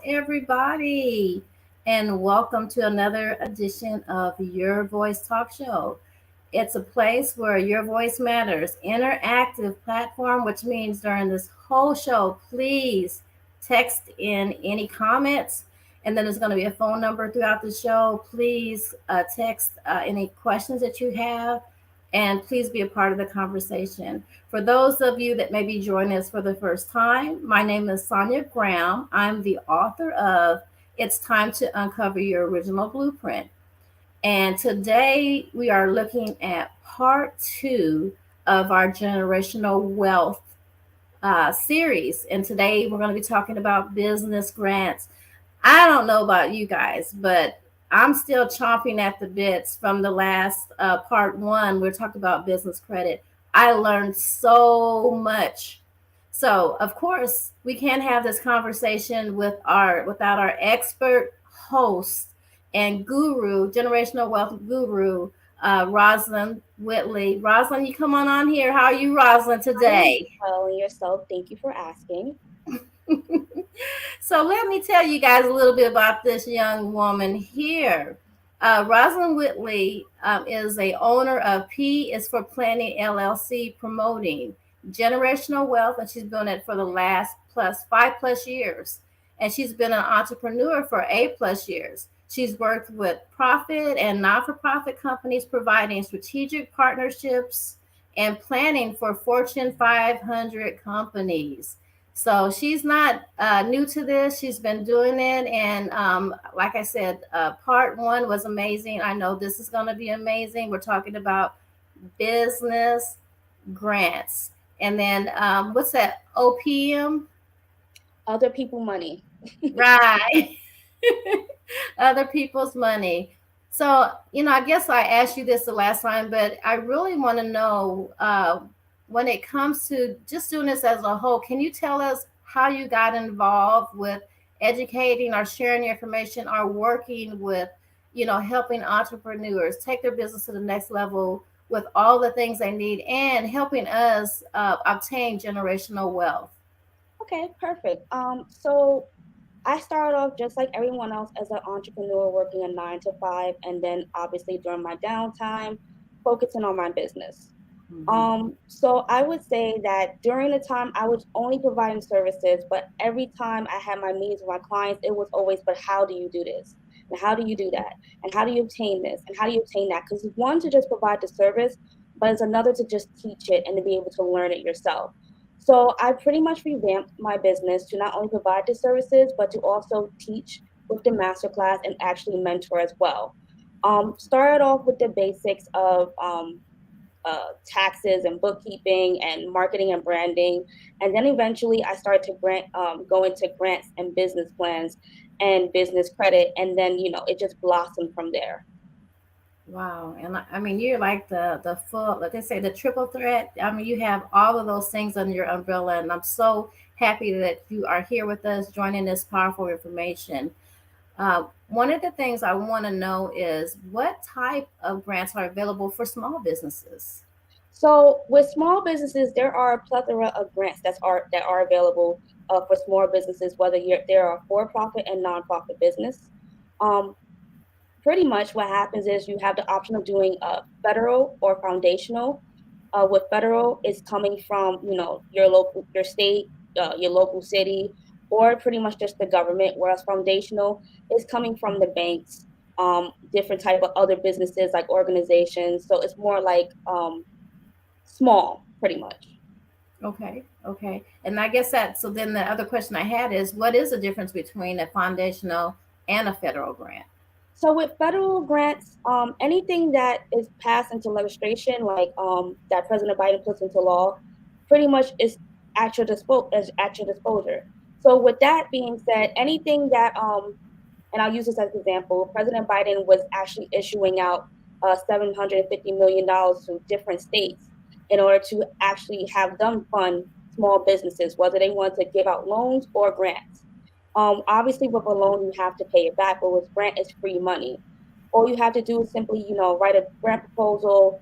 everybody, and welcome to another edition of Your Voice Talk Show. It's a place where your voice matters, interactive platform, which means during this whole show, please text in any comments, and then there's going to be a phone number throughout the show. Please text any questions that you have, and please be a part of the conversation. For those of you that may be joining us for the first time, my name is Sonia Graham. I'm the author of It's Time to Uncover Your Original Blueprint. And today we are looking at part two of our generational wealth series. And today we're going to be talking about business grants. I don't know about you guys, but I'm still chomping at the bits from the last part one. We're talking about business credit. I learned so much. So, of course, we can't have this conversation without our expert host and guru, generational wealth guru, Rosalind Whitley. Rosalind, you come on here. How are you, Rosalind, today? Well, and yourself, thank you for asking. So let me tell you guys a little bit about this young woman here. Rosalind Whitley is a owner of P is for Planning LLC, promoting generational wealth, and she's been it for the last plus 5+ years. And she's been an entrepreneur for 8+ years. She's worked with profit and not-for-profit companies, providing strategic partnerships and planning for Fortune 500 companies. So she's not new to this. She's been doing it. And like I said, part one was amazing. I know this is going to be amazing. We're talking about business grants. And then what's that? OPM? Other people money. Right. Other people's money. So, I guess I asked you this the last time, but I really want to know when it comes to just doing this as a whole, can you tell us how you got involved with educating or sharing your information or working with, helping entrepreneurs take their business to the next level with all the things they need and helping us obtain generational wealth? Okay, perfect. So I started off just like everyone else as an entrepreneur working a 9 to 5, and then obviously during my downtime, focusing on my business. Mhm. So I would say that during the time I was only providing services, but every time I had my meetings with my clients, it was always, but how do you do this? And how do you do that? And how do you obtain this? And how do you obtain that? Because it's one to just provide the service, but it's another to just teach it and to be able to learn it yourself. So I pretty much revamped my business to not only provide the services, but to also teach with the masterclass and actually mentor as well. Started off with the basics of taxes and bookkeeping and marketing and branding. And then eventually I started to go into grants and business plans and business credit. And then, it just blossomed from there. Wow. And I mean, you're like the full, like they say, the triple threat. I mean, you have all of those things under your umbrella. And I'm so happy that you are here with us, joining this powerful information. One of the things I want to know is what type of grants are available for small businesses? So with small businesses, there are a plethora of grants that are available for small businesses, whether there are for-profit and nonprofit business. Um, Pretty much what happens is you have the option of doing federal or foundational. With federal is coming from your local, your state, your local city, or pretty much just the government. Whereas foundational is coming from the banks, different type of other businesses like organizations. So it's more like small, pretty much. Okay, okay. And I guess that, so then the other question I had is what is the difference between a foundational and a federal grant? So with federal grants, anything that is passed into legislation, like that President Biden puts into law, pretty much is at your disposal. So with that being said, anything that and I'll use this as an example, President Biden was actually issuing out $750 million to different states in order to actually have them fund small businesses, whether they want to give out loans or grants. Obviously, with a loan, you have to pay it back, but with grant, it's free money. All you have to do is simply, write a grant proposal,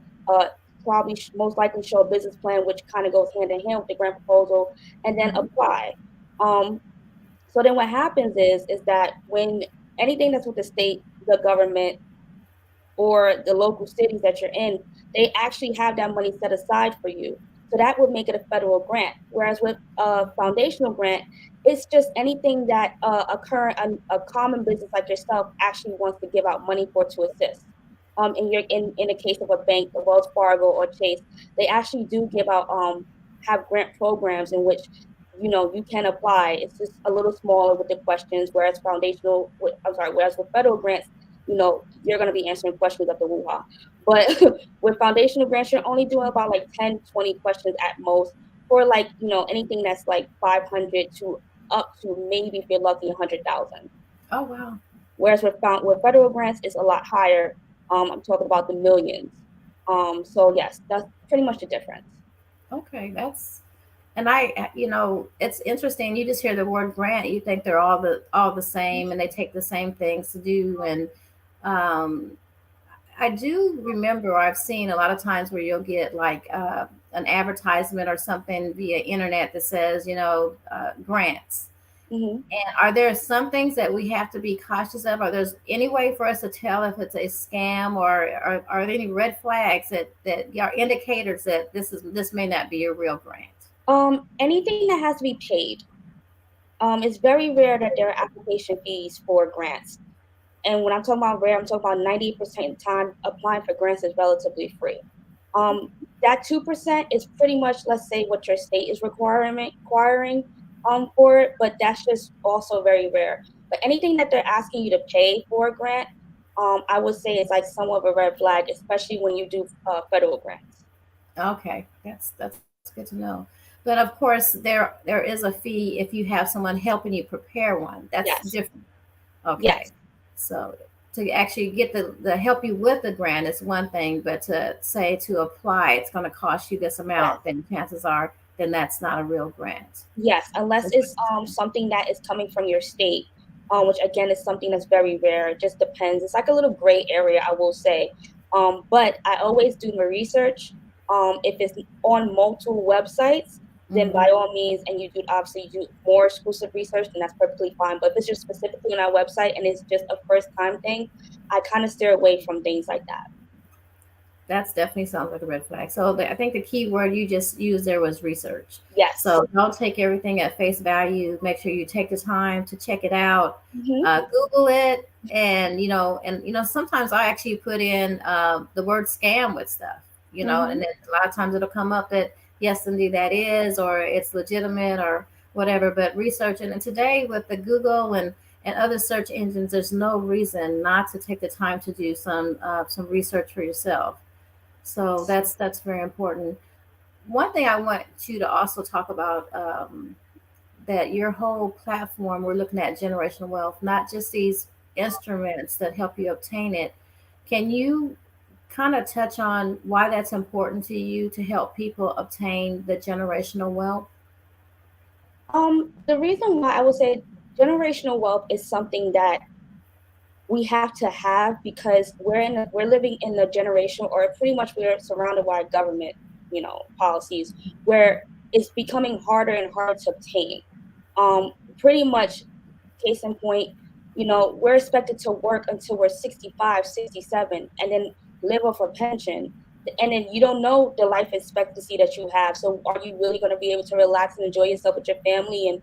probably most likely show a business plan, which kind of goes hand in hand with the grant proposal, and then apply. Um, So then what happens is that when anything that's with the state, the government, or the local cities that you're in, they actually have that money set aside for you. So that would make it a federal grant. Whereas with a foundational grant, it's just anything that a common business like yourself actually wants to give out money for to assist. In the case of a bank, the Wells Fargo or Chase, they actually do give out have grant programs in which you can apply. It's just a little smaller with the questions, whereas whereas with federal grants, you're going to be answering questions at the WUHA. But with foundational grants, you're only doing about like 10, 20 questions at most for like, anything that's like 500 to up to maybe if you're lucky 100,000. Oh, wow. Whereas with federal grants, it's a lot higher. I'm talking about the millions. So yes, that's pretty much the difference. Okay, and it's interesting. You just hear the word grant, you think they're all the same, and they take the same things to do. And um, I do remember, I've seen a lot of times where you'll get like an advertisement or something via internet that says, grants. Hmm. And are there some things that we have to be cautious of? Are there's any way for us to tell if it's a scam, or are there any red flags that are indicators that this may not be a real grant? Anything that has to be paid. It's very rare that there are application fees for grants. And when I'm talking about rare, I'm talking about 90% of the time applying for grants is relatively free. Um, that 2% is pretty much, let's say, what your state is requiring for it, but that's just also very rare. But anything that they're asking you to pay for a grant, I would say it's like somewhat of a red flag, especially when you do federal grants. Okay, that's good to know. But of course, there is a fee if you have someone helping you prepare one. That's Yes, different. Okay, yes, so to actually get the help you with the grant is one thing, but to say to apply, it's going to cost you this yes. amount. Then chances are, then that's not a real grant. Yes, unless That's what it's you're saying. something that is coming from your state, which again is something that's very rare. It just depends. It's like a little gray area, I will say. But I always do my research. If it's on multiple websites, then Mhm. by all means, and you do obviously do more exclusive research, then that's perfectly fine. But if it's just specifically on our website and it's just a first time thing, I kind of steer away from things like that. That's definitely sounds like a red flag. So I think the key word you just used there was research. Yes. So don't take everything at face value. Make sure you take the time to check it out. Hmm. Google it, and sometimes I actually put in the word scam with stuff. And Hmm. then a lot of times it'll come up that yes, indeed that is, or it's legitimate or whatever. But research it. And today with the Google and other search engines, there's no reason not to take the time to do some research for yourself. So that's very important. One thing I want you to also talk about, that your whole platform, we're looking at generational wealth, not just these instruments that help you obtain it. Can you kind of touch on why that's important to you to help people obtain the generational wealth? The reason why I would say generational wealth is something that we have to have because we're living in the generation, or pretty much we're surrounded by government policies where it's becoming harder and harder to obtain. Pretty much, case in point, we're expected to work until we're 65, 67, and then live off a pension, and then you don't know the life expectancy that you have. So are you really going to be able to relax and enjoy yourself with your family and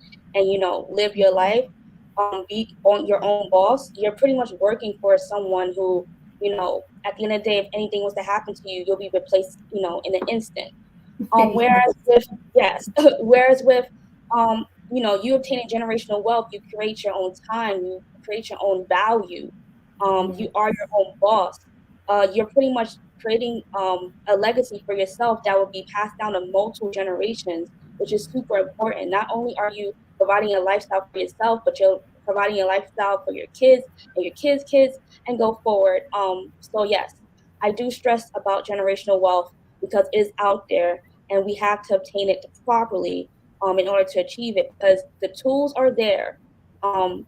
live your life, be on your own boss? You're pretty much working for someone who, at the end of the day, if anything was to happen to you, you'll be replaced, in an instant. Whereas with yes, whereas with you obtaining generational wealth, you create your own time, you create your own value. Mhm. You are your own boss. You're pretty much creating a legacy for yourself that will be passed down to multiple generations, which is super important. Not only are you providing a lifestyle for yourself, but you're providing a lifestyle for your kids and your kids' kids and go forward. So yes, I do stress about generational wealth because it is out there and we have to obtain it properly in order to achieve it because the tools are there. Um,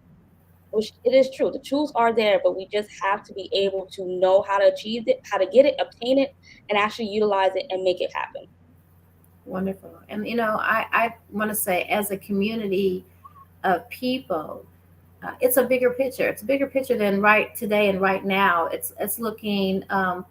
which it is true, the tools are there, but we just have to be able to know how to achieve it, how to get it, obtain it, and actually utilize it and make it happen. Wonderful. And I want to say, as a community, of people, it's a bigger picture. It's a bigger picture than right today and right now. It's looking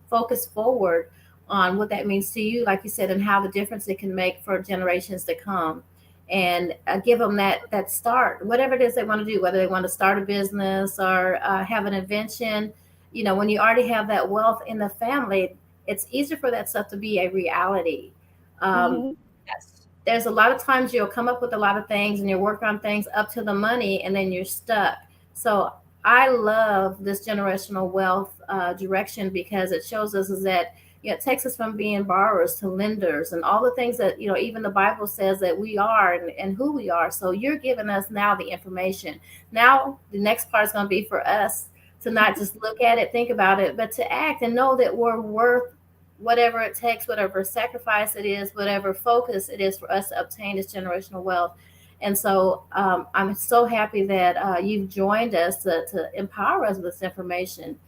focused forward on what that means to you, like you said, and how the difference it can make for generations to come, and give them that start, whatever it is they want to do, whether they want to start a business or have an invention. You know, when you already have that wealth in the family, it's easier for that stuff to be a reality. Um, Hmm. Yes. there's a lot of times you'll come up with a lot of things and you work on things up to the money and then you're stuck. So I love this generational wealth direction because it shows us is that, you know, it takes us from being borrowers to lenders and all the things that, you know, even the Bible says that we are, and who we are. So you're giving us now the information. Now the next part is going to be for us to not just look at it, think about it, but to act and know that we're worth whatever it takes, whatever sacrifice it is, whatever focus it is for us to obtain this generational wealth. And so I'm so happy that you've joined us to empower us with this information.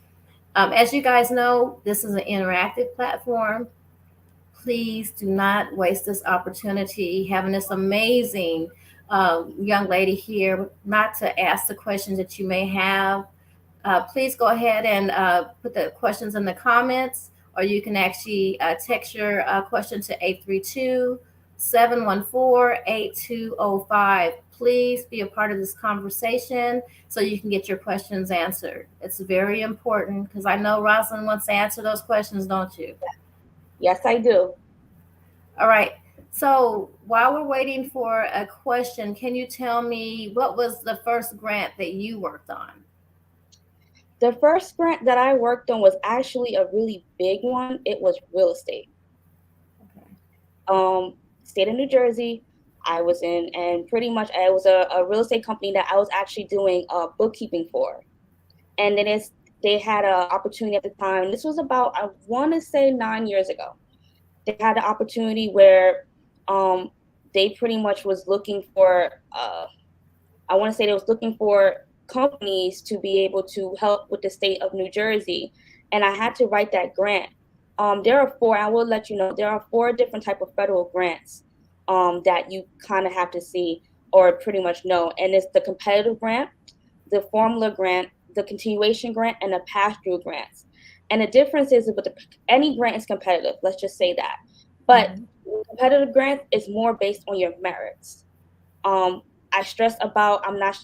As you guys know, this is an interactive platform. Please do not waste this opportunity having this amazing young lady here, not to ask the questions that you may have. Please go ahead and put the questions in the comments, or you can actually text your question to 832-714-8205. Please be a part of this conversation so you can get your questions answered. It's very important because I know Rosalind wants to answer those questions, don't you? Yes, I do. All right. So while we're waiting for a question, can you tell me what was the first grant that you worked on? The first grant that I worked on was actually a really big one. It was real estate. Okay. State of New Jersey. I was in, and pretty much I was a real estate company that I was actually doing bookkeeping for. And then they had an opportunity at the time. This was about, I want to say, 9 years ago. They had an opportunity where um, they pretty much was looking for, I want to say they was looking for companies to be able to help with the state of New Jersey. And I had to write that grant. There are four, I will let you know, there are four different type of federal grants that you kind of have to see or pretty much know. And it's the competitive grant, the formula grant, the continuation grant, and the pass-through grants. And the difference is with any grant is competitive. Let's just say that. But Mhm. competitive grant is more based on your merits. Um, I stress about, I'm not,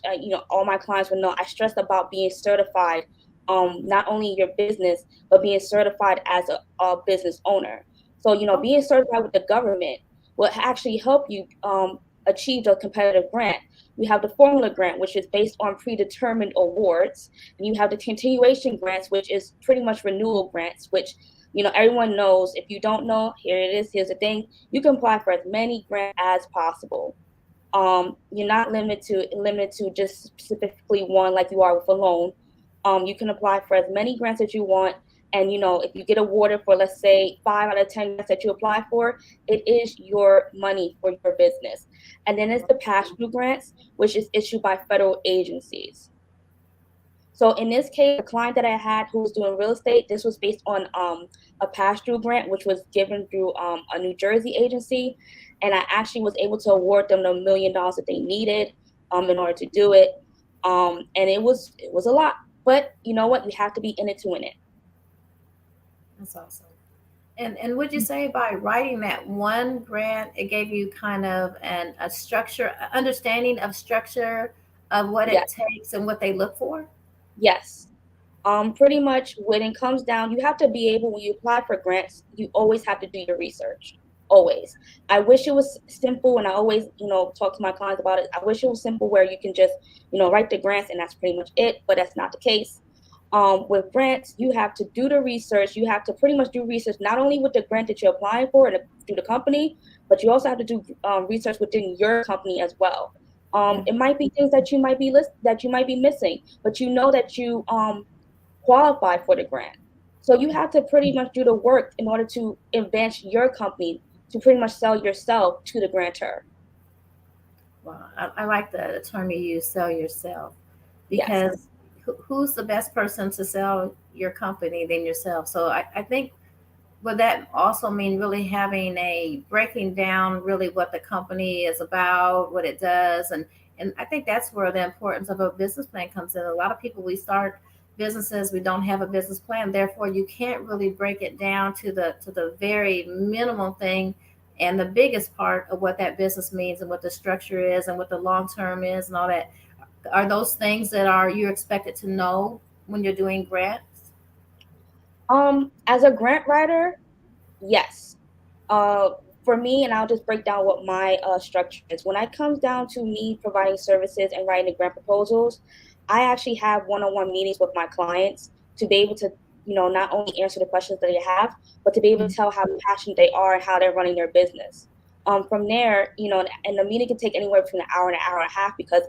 all my clients will know, I stress about being certified, not only your business, but being certified as a business owner. So, being certified with the government will actually help you achieve a competitive grant. You have the formula grant, which is based on predetermined awards. And you have the continuation grants, which is pretty much renewal grants, which everyone knows. If you don't know, here it is. Here's the thing: you can apply for as many grants as possible. You're not limited to just specifically one like you are with a loan. You can apply for as many grants as you want. And if you get awarded for, let's say, 5 out of 10 grants that you apply for, it is your money for your business. And then it's the pass-through grants, which is issued by federal agencies. So in this case, the client that I had who was doing real estate, this was based on a pass-through grant, which was given through a New Jersey agency, and I actually was able to award them the $1 million that they needed in order to do it. And it was a lot, but you know what? You have to be in it to win it. That's awesome. And would you say by writing that one grant, it gave you kind of a structure, understanding of structure of what it Yes, takes and what they look for? yes. Pretty much when it comes down, you have to be able, when you apply for grants, you always have to do your research. Always. I wish it was simple, and I always, talk to my clients about it. I wish it was simple where you can just, write the grants and that's pretty much it, but that's not the case. With grants, you have to do the research. You have to pretty much do research not only with the grant that you're applying for and through the company, but you also have to do research within your company as well. Yeah. It might be things that you might be missing, but you know that you qualify for the grant. So you have to pretty much do the work in order to advance your company to pretty much sell yourself to the grantor. Well, I like the term you use, sell yourself, Yes. because who's the best person to sell your company than yourself? So I think would that also mean really having a breaking down really what the company is about, what it does, and I think that's where the importance of a business plan comes in. A lot of people, we start businesses, we don't have a business plan, therefore you can't really break it down to the very minimum thing and the biggest part of what that business means and what the structure is and what the long term is and all that. Are those things that are you're expected to know when you're doing grants? As a grant writer, yes. Uh, for me, and I'll just break down what my structure is. When it comes down to me providing services and writing the grant proposals, I actually have one-on-one meetings with my clients to be able to, not only answer the questions that they have, but to be able to tell how passionate they are and how they're running their business. From there, and the meeting can take anywhere between an hour and a half, because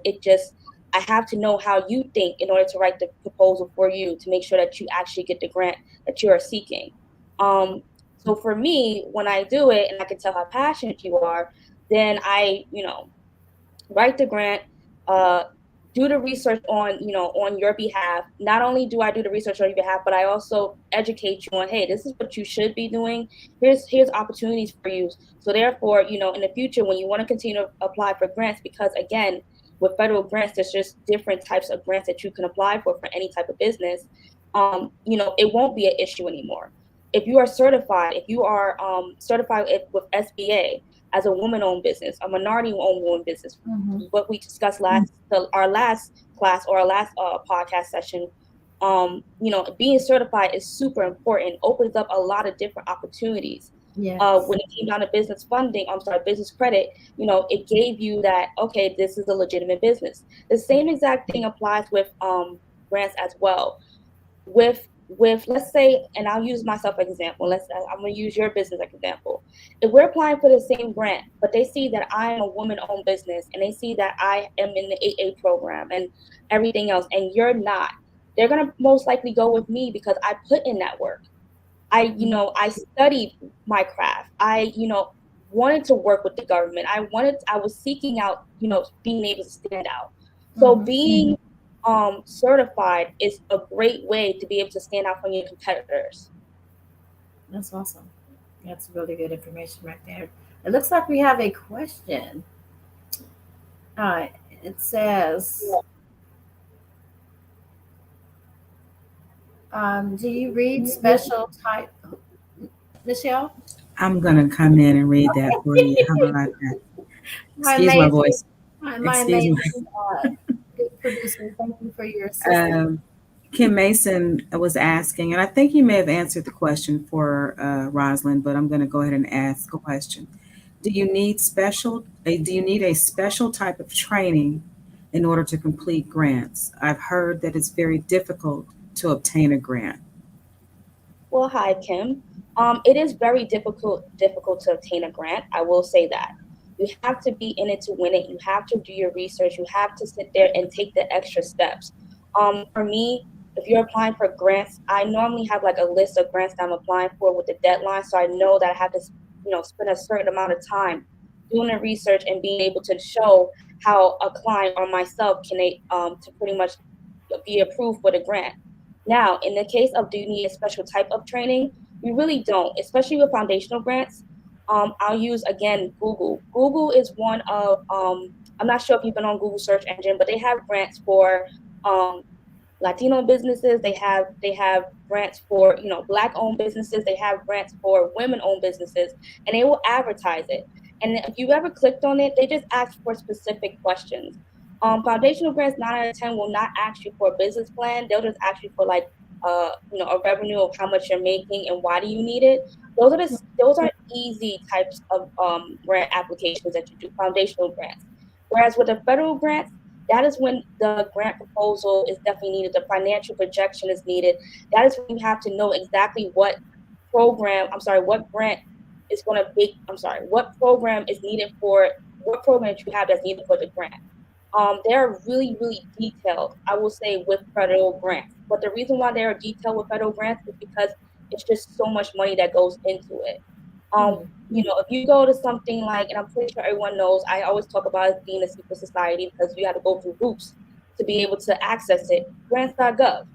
I have to know how you think in order to write the proposal for you to make sure that you actually get the grant that you are seeking. Um, so for me, when I do it and I can tell how passionate you are, then I, write the grant, uh, do the research on your behalf. Not only do I do the research on your behalf, but I also educate you on, hey, this is what you should be doing. Here's opportunities for you. So therefore, in the future, when you want to continue to apply for grants, because again, with federal grants, there's just different types of grants that you can apply for any type of business. It won't be an issue anymore. If you are certified, if you are certified with SBA, as a woman-owned business, a minority-owned business, Mm-hmm. what we discussed our last class or our last podcast session. Being certified is super important. Opens up a lot of different opportunities. Yes. When it came down to business funding, I'm sorry, business credit, it gave you that, okay, this is a legitimate business. The same exact thing applies with grants as well. With let's say, and I'll use myself as example. I'm going to use your business as example. If we're applying for the same grant, but they see that I am a woman-owned business and they see that I am in the 8A program and everything else, and you're not, they're going to most likely go with me because I put in that work. I studied my craft. Wanted to work with the government. I was seeking out, being able to stand out. So Mm-hmm. being certified is a great way to be able to stand out from your competitors. That's awesome. That's really good information right there. It looks like we have a question. Uh, it says, do you read special type, Michelle? I'm gonna come in and read that for you. How about that? My Excuse my amazing, voice. my Excuse me. amazing good producer. Thank you for your assistance. Um, Kim Mason was asking, and I think you may have answered the question for Rosalind, but I'm going to go ahead and ask a question. Do you need a special type of training in order to complete grants? I've heard that it's very difficult to obtain a grant. Well, hi, Kim. It is very difficult to obtain a grant. I will say that. You have to be in it to win it. You have to do your research. You have to sit there and take the extra steps. For me, if you're applying for grants, I normally have like a list of grants that I'm applying for with the deadline, so I know that I have to, spend a certain amount of time doing the research and being able to show how a client or myself to pretty much be approved for the grant. Now, in the case of, do you need a special type of training? You really don't, especially with foundational grants. I'll use again Google. Google is one of I'm not sure if you've been on Google search engine, but they have grants for um, Latino businesses. They have grants for Black owned businesses. They have grants for women owned businesses, and they will advertise it. And if you ever clicked on it, they just ask for specific questions. Foundational grants 9 out of 10 will not ask you for a business plan. They'll just ask you for like a revenue of how much you're making and why do you need it. Those are easy types of grant applications that you do, foundational grants. Whereas with the federal grants, that is when the grant proposal is definitely needed. The financial projection is needed. That is when you have to know exactly what grant is going to be, what program is needed for, what program that you have that's needed for the grant. They're really, really detailed, I will say, with federal grants. But the reason why they are detailed with federal grants is because it's just so much money that goes into it. Um, Mm. if you go to something like, and I'm pretty sure everyone knows, I always talk about it being a secret society because you have to go through hoops to be able to access it. Grants.gov.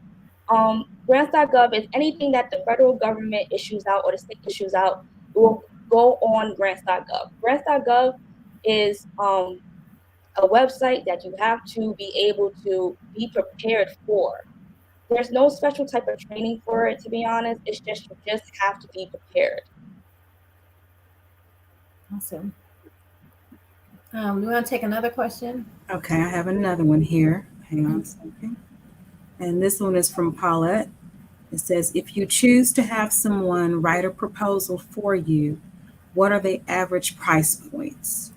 Grants.gov is anything that the federal government issues out or the state issues out will go on grants.gov. Grants.gov is a website that you have to be able to be prepared for. There's no special type of training for it, to be honest. It's just you just have to be prepared. Awesome. We want to take another question. Okay, I have another one here. Hang on a second. And this one is from Paulette. It says, if you choose to have someone write a proposal for you, what are the average price points?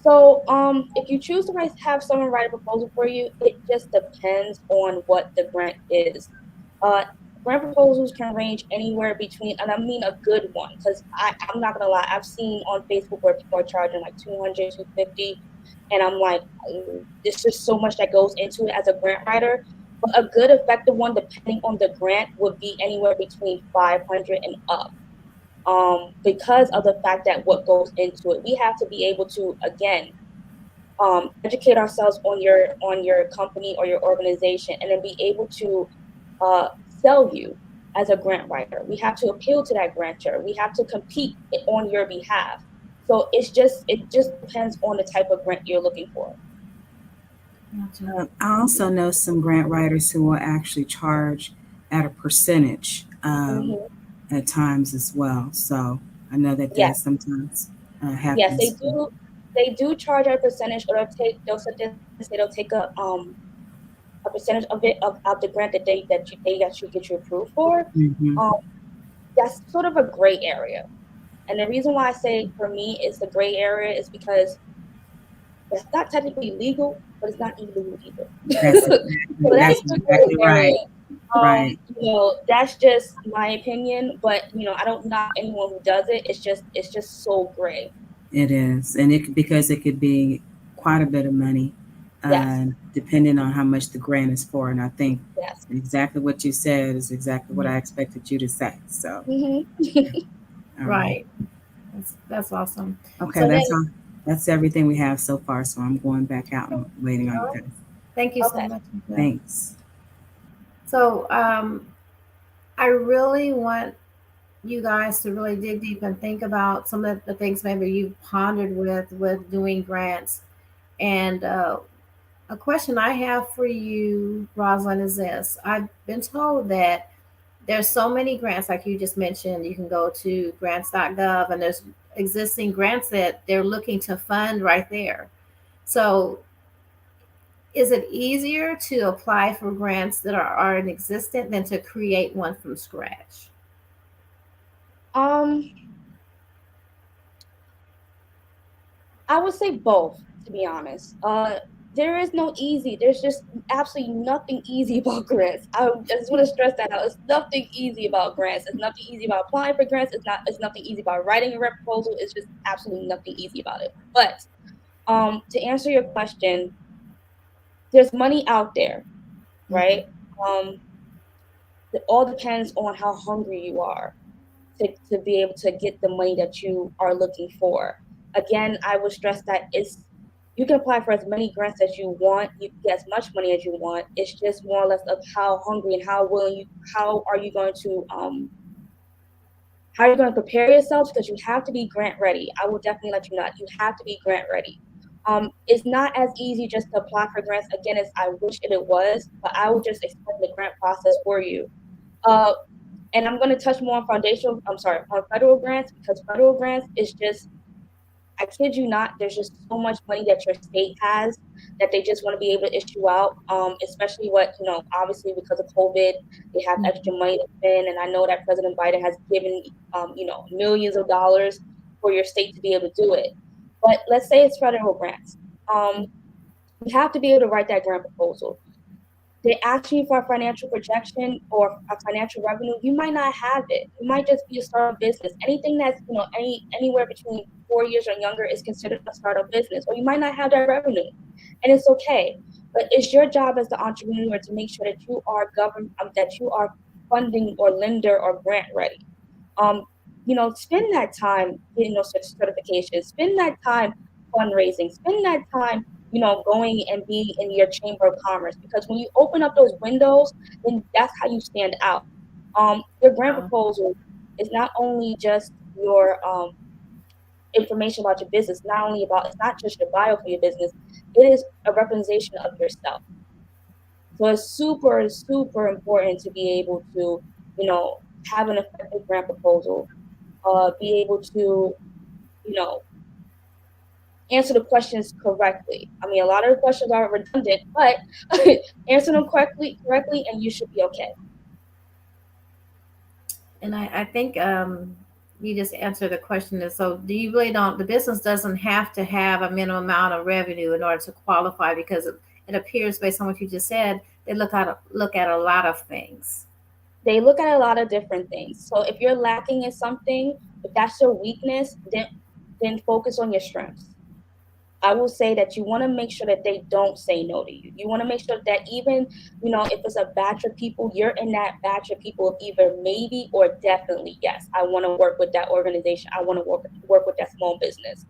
So, if you choose to have someone write a proposal for you, it just depends on what the grant is. Uh, Grant proposals can range anywhere between, and I mean a good one, because I'm not gonna lie, I've seen on Facebook where people are charging like 200, 250, and I'm like, there's just so much that goes into it as a grant writer. But a good, effective one, depending on the grant, would be anywhere between 500 and up. Because of the fact that what goes into it, we have to be able to, again, educate ourselves on your company or your organization, and then be able to sell you as a grant writer. We have to appeal to that grantor. We have to compete on your behalf. So it just depends on the type of grant you're looking for. I also know some grant writers who will actually charge at a percentage at times as well. So I know that Yes. sometimes happens. Yes, they do. They do charge a percentage, or they'll take a percentage of it of the grant that they get you approved for. Mm-hmm. That's sort of a gray area, and the reason why I say for me it's the gray area is because it's not technically legal, but it's not illegal either. That's exactly right. Right. That's just my opinion, but I don't knock anyone who does it. It's just so gray. It is, and because it could be quite a bit of money, Yes. depending on how much the grant is for. And I think Yes. exactly what you said is exactly what I expected you to say. So, Mm-hmm. Right. That's awesome. Okay, So that's all. That's everything we have so far. So I'm going back out and waiting on you guys. Thank you so Okay. much. Thanks. So I really want you guys to really dig deep and think about some of the things maybe you've pondered with doing grants. And a question I have for you, Rosalind, is this. I've been told that there's so many grants, like you just mentioned. You can go to grants.gov, and there's existing grants that they're looking to fund right there. So is it easier to apply for grants that are in existence than to create one from scratch? I would say both, to be honest. There's just absolutely nothing easy about grants. I just want to stress that out. It's nothing easy about grants. It's nothing easy about applying for grants. It's nothing easy about writing a rep proposal. It's just absolutely nothing easy about it. But to answer your question, there's money out there, right? It all depends on how hungry you are to be able to get the money that you are looking for. Again, I would stress that you can apply for as many grants as you want, you can get as much money as you want. It's just more or less of how hungry and how are you going to prepare yourself, because you have to be grant ready. I will definitely let you know you have to be grant ready. It's not as easy just to apply for grants again as I wish it was, but I will just explain the grant process for you. And I'm going to touch more on on federal grants, because federal grants is just, I kid you not, there's just so much money that your state has that they just want to be able to issue out, especially obviously because of COVID, they have extra money to spend. And I know that President Biden has given, millions of dollars for your state to be able to do it. But let's say it's federal grants. You have to be able to write that grant proposal. They ask you for a financial projection or a financial revenue. You might not have it. You might just be a startup business. Anything that's anywhere between 4 years or younger is considered a startup business, or you might not have that revenue, and it's okay. But it's your job as the entrepreneur to make sure that you are that you are funding or lender or grant ready. Spend that time getting those certifications. Spend that time fundraising. Spend that time going and be in your chamber of commerce, because when you open up those windows, then that's how you stand out. Your grant proposal is not only just your information about your business, not only about, it's not just your bio for your business, it is a representation of yourself. So it's super, super important to be able to, have an effective grant proposal, be able to, you know, answer the questions correctly. I mean, a lot of the questions are redundant, but answer them correctly, and you should be okay. And I think you just answered the question. Is so do you really don't, the business doesn't have to have a minimum amount of revenue in order to qualify, because it appears based on what you just said, they look at a lot of things. They look at a lot of different things. So if you're lacking in something, if that's your weakness, then focus on your strengths. I will say that you want to make sure that they don't say no to you. You want to make sure that even, if it's a batch of people, you're in that batch of people of either maybe or definitely yes. I want to work with that organization. I want to work with that small business.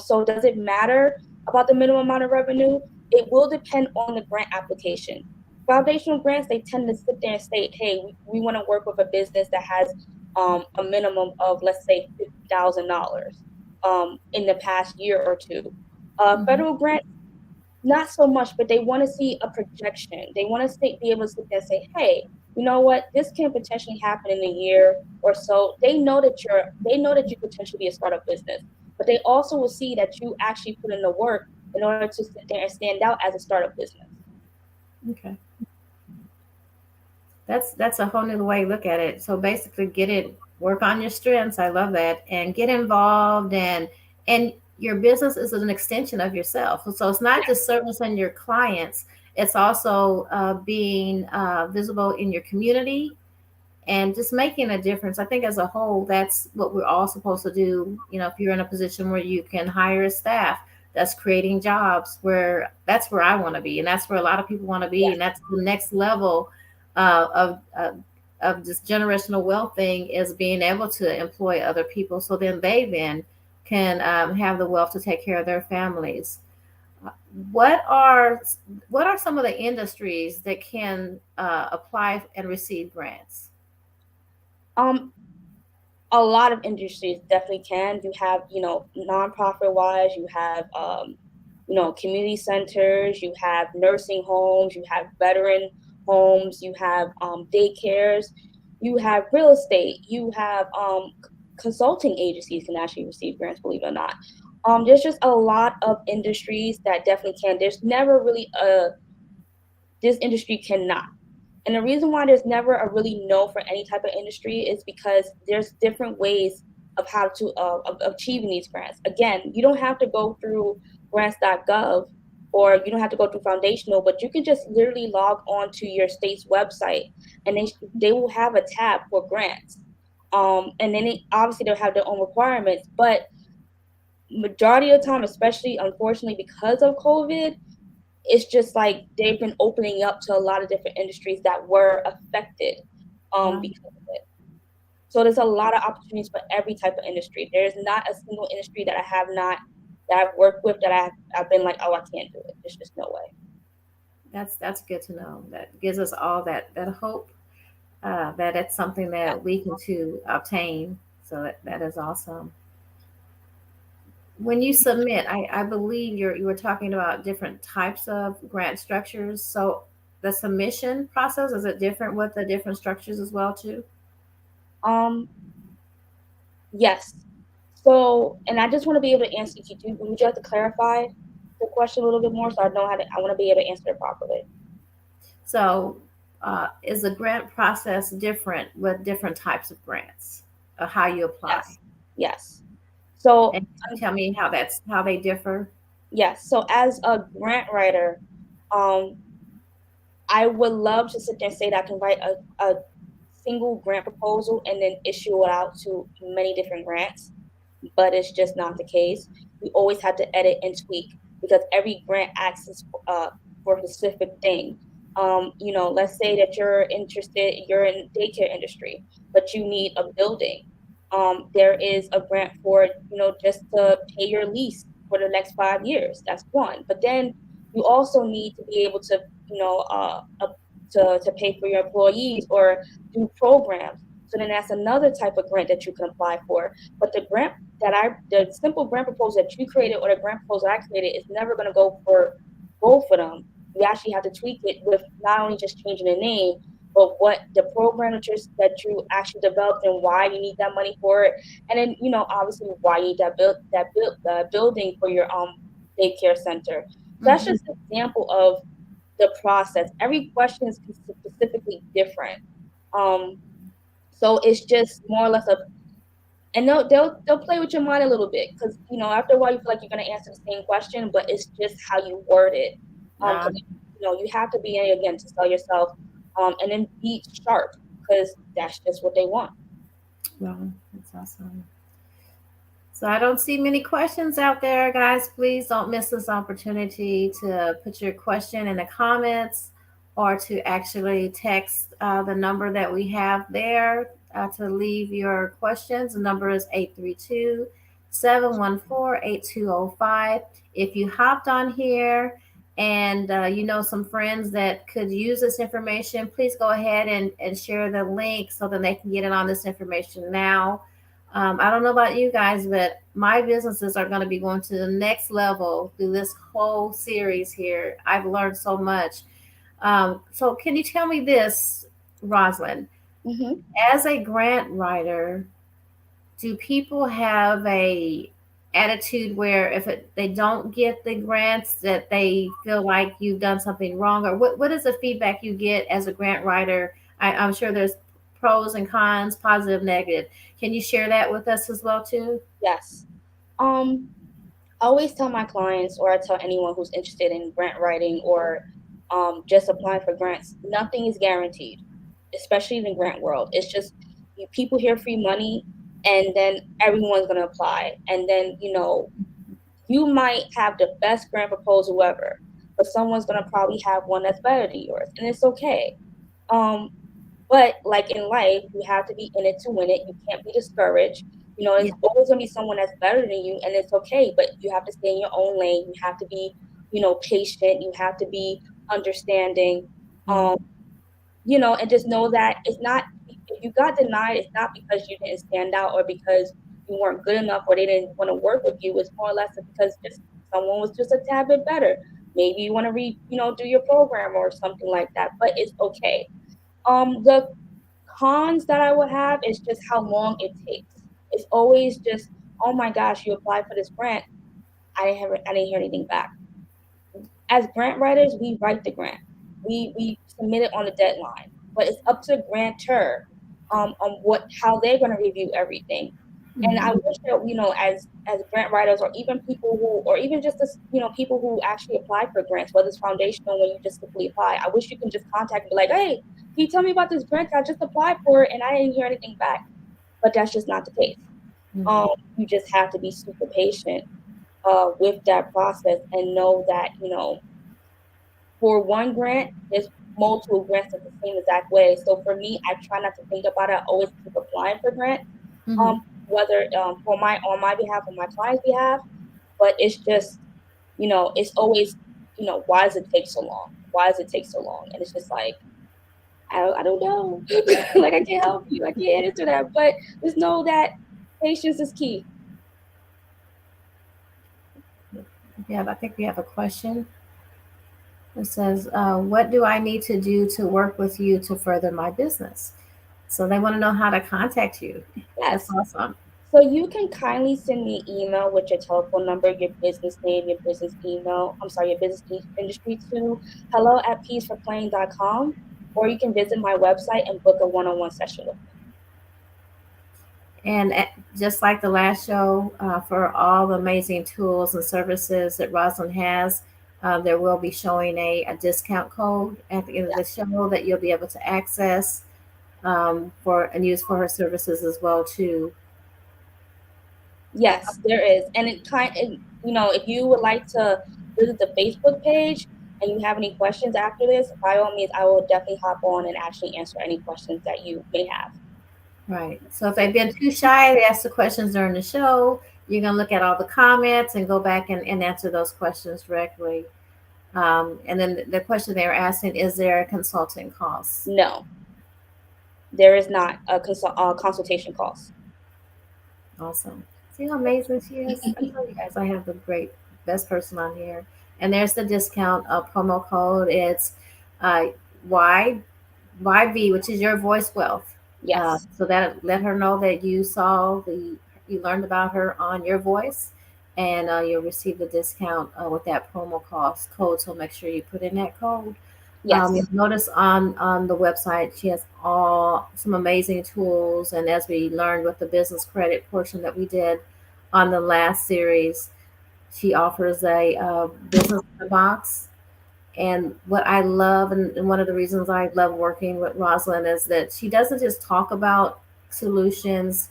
So does it matter about the minimum amount of revenue? It will depend on the grant application. Foundational grants, they tend to sit there and state, hey, we want to work with a business that has a minimum of, let's say, $50,000 in the past year or two. Federal grants, not so much, but they want to see a projection. They want to be able to sit there and say, hey, you know what, this can potentially happen in a year or so. They know that you potentially be a startup business, but they also will see that you actually put in the work in order to sit there and stand out as a startup business. Okay. That's a whole new way to look at it. So basically work on your strengths. I love that. And get involved, and your business is an extension of yourself. So it's not just servicing your clients, it's also being visible in your community and just making a difference. I think as a whole, that's what we're all supposed to do. If you're in a position where you can hire a staff, that's creating jobs, that's where I want to be. And that's where a lot of people want to be. And that's the next level of this generational wealth thing, is being able to employ other people. So then can have the wealth to take care of their families. What are some of the industries that can apply and receive grants? A lot of industries definitely can. You have, nonprofit wise, you have, community centers, you have nursing homes, you have veteran homes, you have daycares, you have real estate, you have consulting agencies can actually receive grants, believe it or not. There's just a lot of industries that definitely can. There's never really this industry cannot. And the reason why there's never a really no for any type of industry is because there's different ways of how to of achieving these grants. Again, you don't have to go through grants.gov, or you don't have to go through foundational, but you can just literally log on to your state's website, and they will have a tab for grants. And then obviously they'll have their own requirements, but majority of the time, especially unfortunately because of COVID, it's just like they've been opening up to a lot of different industries that were affected because of it. So there's a lot of opportunities for every type of industry. There's not a single industry that I've worked with that I've been like, oh, I can't do it. There's just no way. That's good to know. That gives us all that hope that it's something that we can to obtain. So that is awesome. When you submit, I believe you were talking about different types of grant structures. So the submission process, is it different with the different structures as well too? Um, yes. So, and I just want to be able to answer you. Would you have to clarify the question a little bit more so I know I want to be able to answer it properly? So, is the grant process different with different types of grants, or how you apply? Yes. So, and tell me how they differ. Yes. So, as a grant writer, I would love to sit there and say that I can write a single grant proposal and then issue it out to many different grants, but it's just not the case. We always have to edit and tweak because every grant asks for a specific thing. Let's say that you're in daycare industry, but you need a building. There is a grant for, just to pay your lease for the next 5 years. That's one. But then you also need to be able to, you know, to pay for your employees or do programs. So then that's another type of grant that you can apply for. But the simple grant proposal that you created or the grant proposal I created is never going to go for both of them. You actually have to tweak it with not only just changing the name, but what the program that you actually developed and why you need that money for it, and then obviously why you need that building for your daycare center. So that's just an example of the process. Every question is specifically different. Um, so it's just more or less and they'll play with your mind a little bit because after a while you feel like you're gonna answer the same question, but it's just how you word it. Because you have to be in again to sell yourself, and then be sharp because that's just what they want. Wow, that's awesome. So I don't see many questions out there, guys. Please don't miss this opportunity to put your question in the comments or to actually text the number that we have there to leave your questions. The number is 832-714-8205. If you hopped on here and you know some friends that could use this information, please go ahead and share the link so that they can get in on this information now. I don't know about you guys, but my businesses are going to be going to the next level through this whole series here. I've learned so much. So, can you tell me this, Rosalind? Mm-hmm. As a grant writer, do people have a attitude where if they don't get the grants that they feel like you've done something wrong, or what is the feedback you get as a grant writer? I'm sure there's pros and cons, positive, negative. Can you share that with us as well too? Yes. I always tell my clients, or I tell anyone who's interested in grant writing or just applying for grants, nothing is guaranteed, especially in the grant world. It's just people hear free money, and then everyone's going to apply. And then, you might have the best grant proposal ever, but someone's going to probably have one that's better than yours, and it's okay. Um, but like in life, you have to be in it to win it. You can't be discouraged. There's Yeah. always gonna be someone that's better than you, and it's okay. But you have to stay in your own lane. You have to be, patient. You have to be understanding. Um, and just know that it's not. If you got denied, it's not because you didn't stand out or because you weren't good enough or they didn't want to work with you. It's more or less because just someone was just a tad bit better. Maybe you want to do your program or something like that. But it's okay. The cons that I would have is just how long it takes. It's always just, oh my gosh, you applied for this grant. I didn't hear anything back. As grant writers, we write the grant. We submit it on a deadline, but it's up to the grantor on how they're going to review everything. And I wish that as grant writers or even people who or even just this, people who actually apply for grants, whether it's foundational when you just simply apply, I wish you can just contact me like, hey, can you tell me about this grant I just applied for and I didn't hear anything back. But that's just not the case. You just have to be super patient with that process and know that for one grant, there's multiple grants in the same exact way. So for me, I try not to think about it. I always keep applying for grants, whether for on my behalf or my client's behalf. But it's just, it's always, why does it take so long? Why does it take so long? And it's just like, I don't know. Like, I can't help you. I can't answer that. But just know that patience is key. Yeah, I think we have a question. It says, what do I need to do to work with you to further my business? So they want to know how to contact you. Yes. That's awesome. So you can kindly send me an email with your telephone number, your business name, your business email. I'm sorry, your business industry to hello@peaceforplaying.com, or you can visit my website and book a one-on-one session with me. And just like the last show, for all the amazing tools and services that Rosalind has, there will be showing a discount code at the end of the show that you'll be able to access for and use for her services as well too. Yes, there is. And if you would like to visit the Facebook page and you have any questions after this, by all means, I will definitely hop on and actually answer any questions that you may have. Right. So if they've been too shy, they ask the questions during the show. you're going to look at all the comments and go back and answer those questions directly. And then the question they were asking, is there a consulting cost? No, there is not a consultation cost. Awesome. See how amazing she is? I tell you guys, I have the great, best person on here. And there's the discount promo code. It's uh, Y YV, which is your voice wealth. Yes. So that let her know that you learned about her on your voice, and you'll receive the discount with that promo cost code. So make sure you put in that code. Yes. You'll notice on the website she has all some amazing tools, and as we learned with the business credit portion that we did on the last series, she offers a business box. And what I love, and one of the reasons I love working with Rosalind, is that she doesn't just talk about solutions,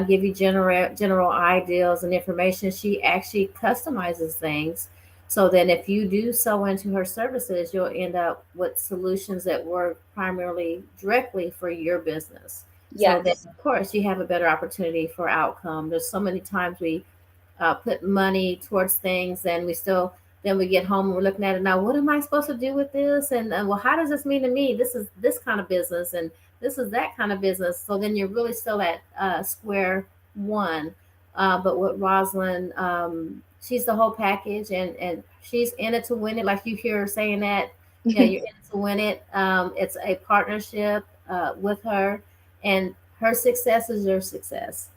give you general ideas and information. She actually customizes things. So then, if you do so into her services, you'll end up with solutions that work primarily directly for your business. So then, Yes. of course, you have a better opportunity for outcome. There's so many times we put money towards things, and we still then we get home and we're looking at it now. What am I supposed to do with this? And well, how does this mean to me? This is this kind of business, and this is that kind of business. So then you're really still at square one. But with Rosalind, she's the whole package, and she's in it to win it. Like you hear her saying that, you know, you're in it to win it. It's a partnership with her, and her success is your success.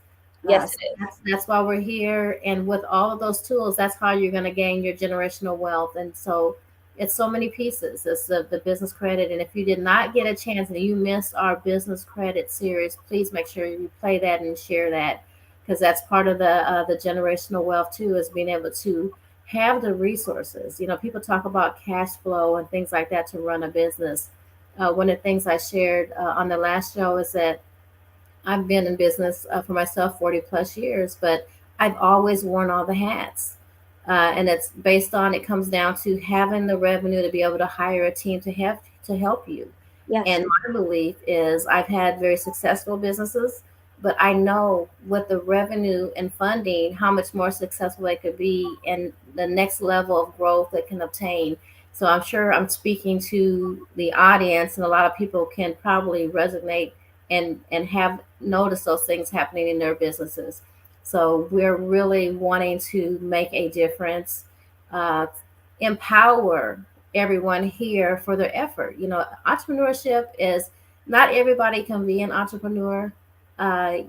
Yes, So it is. that's why we're here. And with all of those tools, that's how you're going to gain your generational wealth. And so it's so many pieces. It's the business credit. And if you did not get a chance and you missed our business credit series, please make sure you play that and share that, because that's part of the generational wealth too, is being able to have the resources. You know, people talk about cash flow and things like that to run a business. One of the things I shared on the last show is that I've been in business for myself 40 plus years, but I've always worn all the hats. And it's based on, it comes down to having the revenue to be able to hire a team to help you. Yes. And my belief is I've had very successful businesses, but I know with the revenue and funding how much more successful they could be and the next level of growth they can obtain. So I'm sure I'm speaking to the audience, and a lot of people can probably resonate and have noticed those things happening in their businesses. So we're really wanting to make a difference, uh, empower everyone here for their effort. You know, entrepreneurship is not everybody can be an entrepreneur. Uh,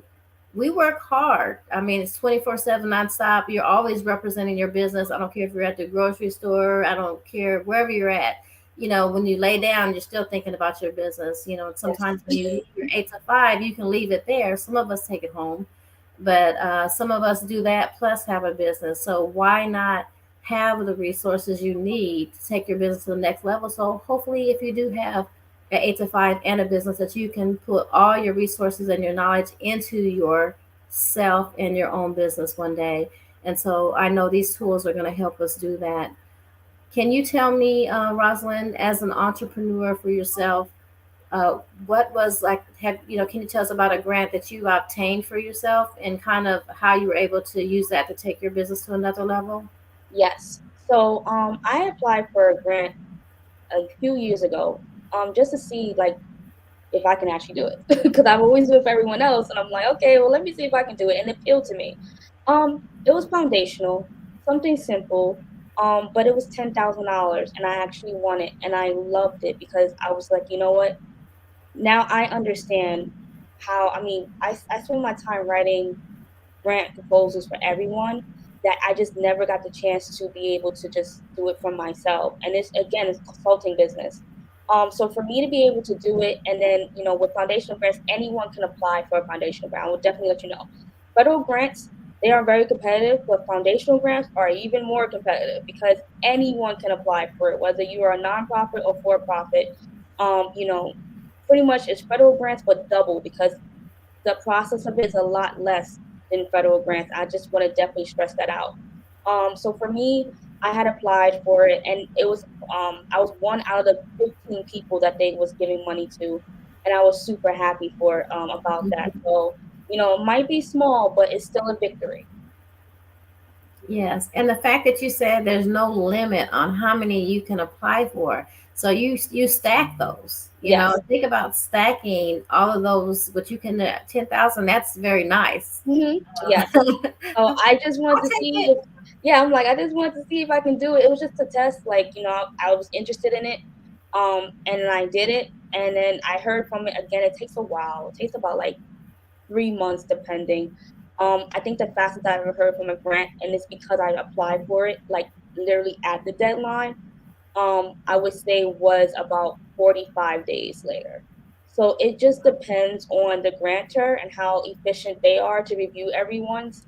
we work hard. I mean, it's 24/7 nonstop. You're always representing your business. I don't care if you're at the grocery store, I don't care wherever you're at. You know, when you lay down, you're still thinking about your business. You know, Yes. sometimes when you leave your 8 to 5, you can leave it there. Some of us take it home, but some of us do that plus have a business. So why not have the resources you need to take your business to the next level? So hopefully, if you do have an 8 to 5 and a business, that you can put all your resources and your knowledge into yourself and your own business one day. And so I know these tools are going to help us do that. Can you tell me, Rosalind, as an entrepreneur for yourself, what was like, can you tell us about a grant that you obtained for yourself and kind of how you were able to use that to take your business to another level? Yes. So I applied for a grant a few years ago, just to see like if I can actually do it, because I've always with everyone else, and I'm like, okay, well, let me see if I can do it, and it appealed to me. It was foundational, something simple, but it was $10,000, and I actually won it, and I loved it because I was like, you know what? Now I understand how. I mean, I spend my time writing grant proposals for everyone that I just never got the chance to be able to just do it for myself. And it's again, it's consulting business. So for me to be able to do it, and then with foundational grants, anyone can apply for a foundational grant. I will definitely let you know. Federal grants, they are very competitive, but foundational grants are even more competitive because anyone can apply for it, whether you are a nonprofit or for profit. You know, pretty much it's federal grants, but double because the process of it is a lot less than federal grants. I just want to definitely stress that out. So for me, I had applied for it, and it was I was one out of the 15 people that they was giving money to, and I was super happy for about that. So it might be small, but it's still a victory. Yes, and the fact that you said there's no limit on how many you can apply for, so you stack those. You know, Yes. think about stacking all of those. But you can 10,000. That's very nice. Yes. So I just wanted I'll to take see it. if, yeah, I'm like, I just wanted to see if I can do it. It was just a test, like, I was interested in it. And then I did it, and then I heard from it again. It takes a while. It takes about like 3 months, depending. I think the fastest I ever heard from a grant, and it's because I applied for it, like literally at the deadline, I would say was about 45 days later. So it just depends on the grantor and how efficient they are to review everyone's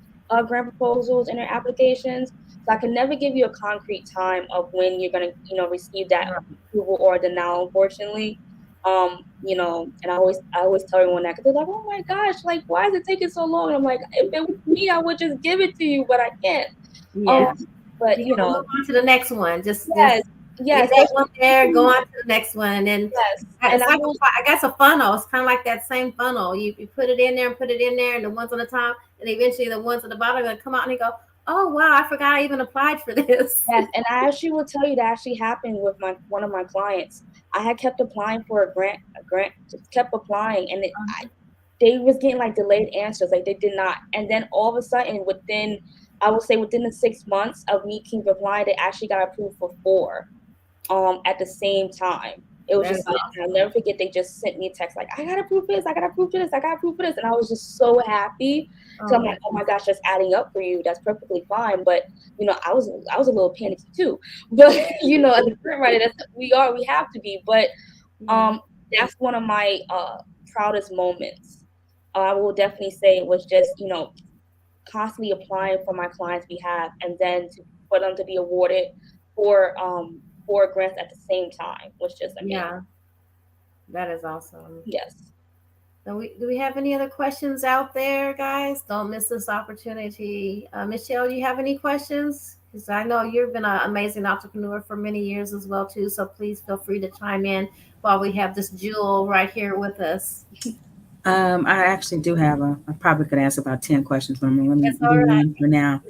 grant proposals and their applications. So I can never give you a concrete time of when you're going to, receive that Right. approval or denial, unfortunately. And I always tell everyone that because they're like, oh my gosh, like why is it taking so long? And I'm like, if it was me, I would just give it to you, but I can't. Um, Yes. but You gotta move on to the next one. Just yes, leave yes, that that's one there. Go on to the next one, and yes. And it's I like will, I guess a funnel. It's kind of like that same funnel. You put it in there and put it in there, and the ones on the top, and eventually the ones at the bottom are gonna come out and you go, oh wow, I forgot I even applied for this. yes, and I actually will tell you that actually happened with my one of my clients. I had kept applying for a grant, just kept applying, and they was getting like delayed answers, like they did not. And then all of a sudden, I would say within the 6 months of me keep applying, they actually got approved for four. At the same time. It was That is just like, I'll awesome. never forget, they just sent me a text like, I gotta prove this, I gotta prove this, I gotta prove this. And I was just so happy. So I'm Oh, like, oh my gosh, that's adding up for you. That's perfectly fine. But I was a little panicky too. But as a grant writer, we have to be. But yeah, um that's one of my proudest moments. I will definitely say it was just, constantly applying for my clients' behalf, and then for them to be awarded for grants at the same time was just amazing. yeah, that is awesome. Yes. Do we have any other questions out there, guys? Don't miss this opportunity. Michelle, you have any questions? Because I know you've been an amazing entrepreneur for many years as well too. So please feel free to chime in while we have this jewel right here with us. I actually do have I probably could ask about 10 questions, but let me That's do all right. one for now.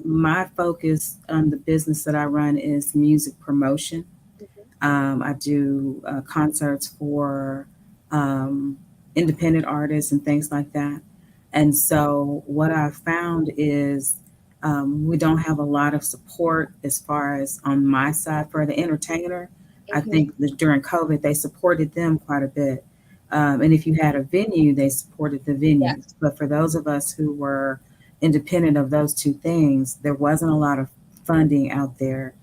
My focus on the business that I run is music promotion. I do concerts for um, independent artists and things like that. And so, what I've found is we don't have a lot of support as far as on my side for the entertainer. I Mm-hmm. think that during COVID, they supported them quite a bit. And if you had a venue, they supported the venues. Yes. But for those of us who were independent of those two things, there wasn't a lot of funding out there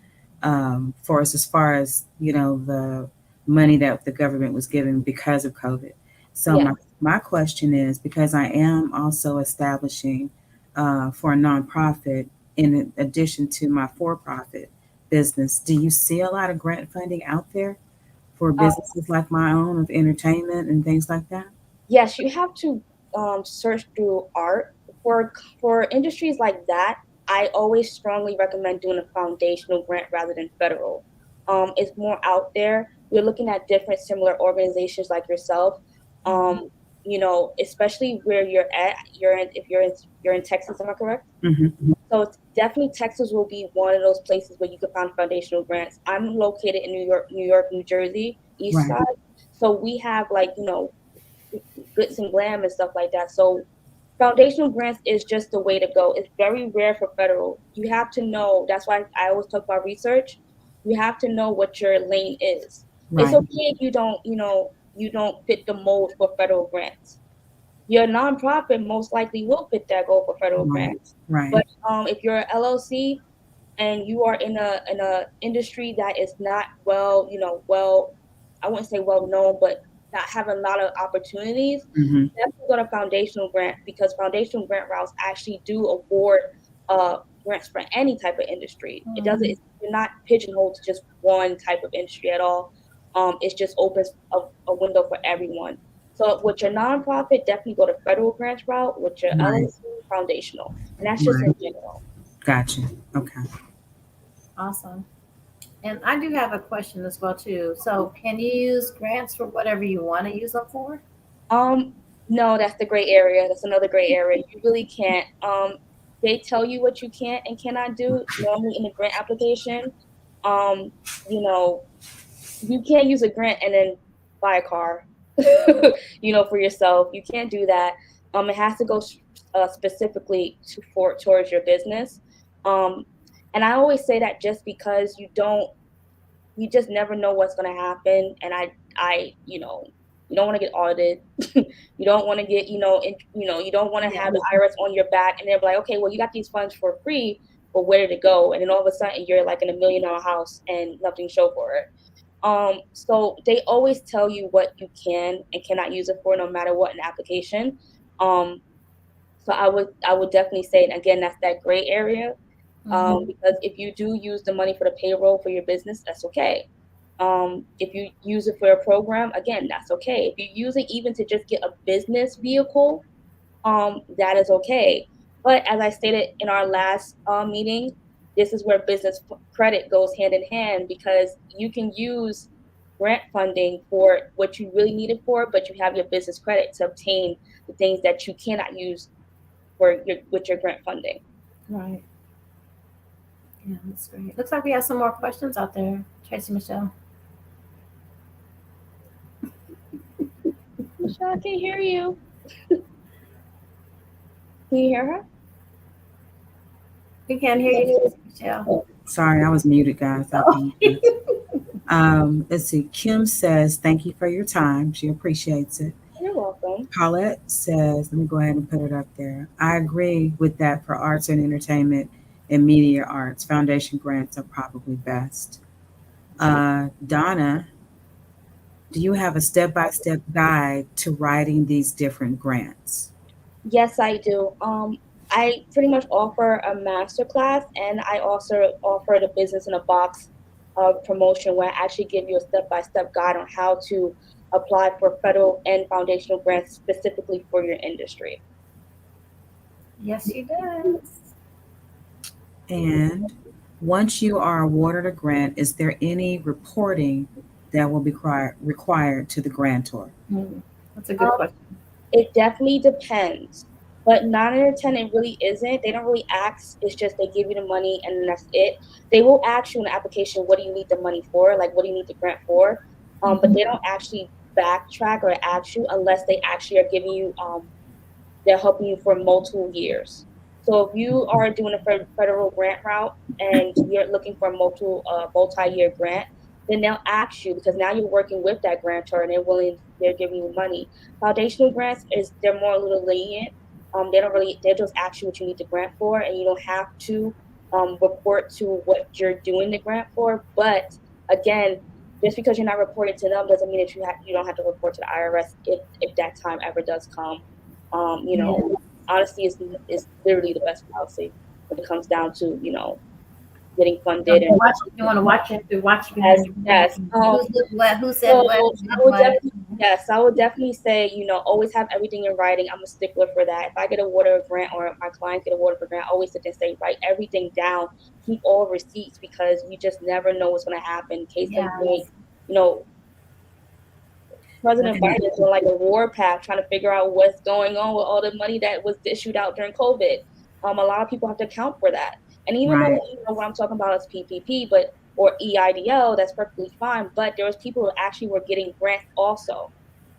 for us as far as the money that the government was giving because of COVID. So Yes. my question is, because I am also establishing for a nonprofit in addition to my for-profit business, do you see a lot of grant funding out there for Uh, businesses like my own of entertainment and things like that? yes, you have to search through art for industries like that. I always strongly recommend doing a foundational grant rather than federal. It's more out there. You're looking at different similar organizations like yourself. Mhm. Especially where you're at. You're in Texas, am I correct? Hmm. So it's definitely Texas will be one of those places where you can find foundational grants. I'm located in New York, New Jersey, East Right. Side. So we have like glitz and glam and stuff like that. So foundational grants is just the way to go. It's very rare for federal. You have to know. That's why I always talk about research. You have to know what your lane is. It's Right. okay if you don't fit the mold for federal grants. Your nonprofit most likely will fit that goal for federal Right. grants. Right. But if you're an LLC and you are in a industry that is not I wouldn't say well known, but not having a lot of opportunities, Hmm. definitely go to foundational grant because foundational grant routes actually do award uh, grants for any type of industry. It doesn't. Mhm. You're not pigeonholed to just one type of industry at all. It just opens a window for everyone. So with your nonprofit, definitely go to federal grants route. With your Right. LLC, foundational, and that's just in Right. general. Gotcha. Okay. Awesome. And I do have a question as well too. So can you use grants for whatever you want to use them for? Um, no, that's the gray area. That's another gray area. You really can't. they tell you what you can and cannot do normally in the grant application. You know, you can't use a grant and then buy a car, for yourself. You can't do that. It has to go specifically towards your business. And I always say that just because you just never know what's going to happen. And you don't want to get audited. You don't want to get, you don't want to have the IRS on your back and they're like, okay, well, you got these funds for free, but where did it go? And then all of a sudden you're like in $1 million house and nothing to show for it. So they always tell you what you can and cannot use it for, no matter what in application. So I would definitely say, and again, that's that gray area. Because if you do use the money for the payroll for your business, that's okay. If you use it for a program, again, that's okay. If you use it even to just get a business vehicle, that is okay. But as I stated in our last meeting, this is where business credit goes hand in hand, because you can use grant funding for what you really need it for, but you have your business credit to obtain the things that you cannot use with your grant funding. Right. Yeah, that's great. Looks like we have some more questions out there, Tracy Michelle. Michelle, I can't hear you. Can you hear her? We can't hear you, Tracy Michelle. Sorry, I was muted, guys. Let's see. Kim says, thank you for your time. She appreciates it. You're welcome. Paulette says, let me go ahead and put it up there. I agree with that for arts and entertainment and media arts. Foundation grants are probably best. Donna, do you have a step-by-step guide to writing these different grants? Yes, I do. I pretty much offer a masterclass, and I also offer the Business in a Box promotion, where I actually give you a step-by-step guide on how to apply for federal and foundational grants specifically for your industry. Yes, she does. And once you are awarded a grant, is there any reporting that will be required to the grantor? That's a good question. It definitely depends, but 9 out of 10, it really isn't. They don't really ask. It's just they give you the money and that's it. They will ask you in the application, what do you need the money for? Like, what do you need the grant for? But they don't actually backtrack or ask you unless they actually are giving you, they're helping you for multiple years. So if you are doing a federal grant route and you're looking for a multi-year grant, then they'll ask you, because now you're working with that grantor and they're giving you money. Foundational grants they're more a little lenient. They just ask you what you need the grant for, and you don't have to report to what you're doing the grant for. But again, just because you're not reporting to them doesn't mean that you don't have to report to the IRS if that time ever does come. Honesty is literally the best policy when it comes down to getting funded. You want to watch it. Yes. Who said what? I would definitely say, always have everything in writing. I'm a stickler for that. If I get awarded a grant or my clients get awarded a grant, I always sit and say, write everything down, keep all receipts, because you just never know what's going to happen. Case in point, President Biden is on like a warpath trying to figure out what's going on with all the money that was issued out during COVID. A lot of people have to account for that. And even though what I'm talking about is PPP, or EIDL, that's perfectly fine. But there was people who actually were getting grants also,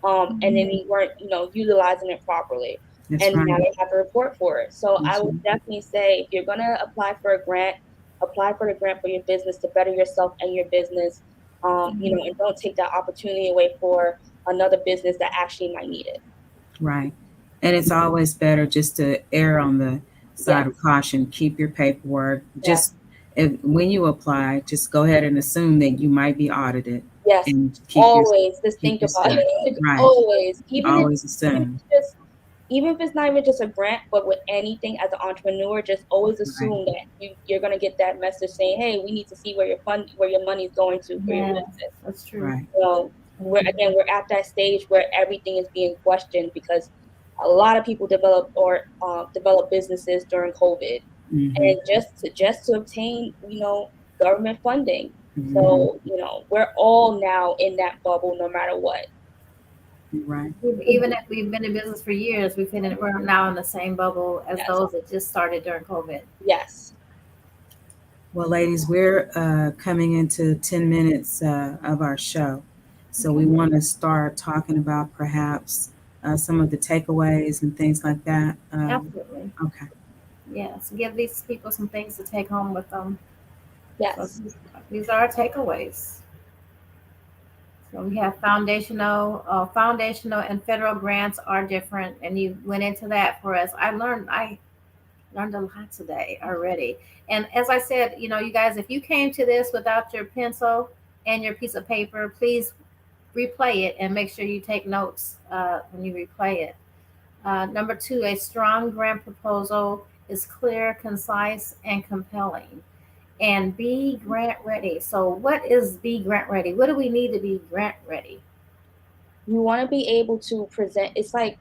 and then they weren't, utilizing it properly, now they have to report for it. So I would definitely say, if you're gonna apply for a grant, apply for the grant for your business to better yourself and your business, and don't take that opportunity away for another business that actually might need it. Right, and it's always better just to err on the side of caution. Keep your paperwork. Just when you apply, just go ahead and assume that you might be audited. Yes, and always just think about it. Right. Always, assume. Even if it's not even just a grant, but with anything as an entrepreneur, just always assume that you're gonna get that message saying, "Hey, we need to see where your money is going to for your business." That's true. Right. So we're at that stage where everything is being questioned, because a lot of people develop businesses during COVID, and just to obtain government funding. So we're all now in that bubble, no matter what. Right. Even if we've been in business for years, we're now in the same bubble as Yes. those that just started during COVID. Yes. Well, ladies, we're coming into 10 minutes of our show. So we Okay. want to start talking about perhaps some of the takeaways and things like that. Absolutely. Okay. Yes. Give these people some things to take home with them. So Yes. these are our takeaways. So we have foundational and federal grants are different, and you went into that for us. I learned a lot today already. And as I said, you guys, if you came to this without your pencil and your piece of paper, please replay it and make sure you take notes when you replay it. Number two, a strong grant proposal is clear, concise, and compelling. And be grant ready. So, what is be grant ready? What do we need to be grant ready? You want to be able to present. It's like,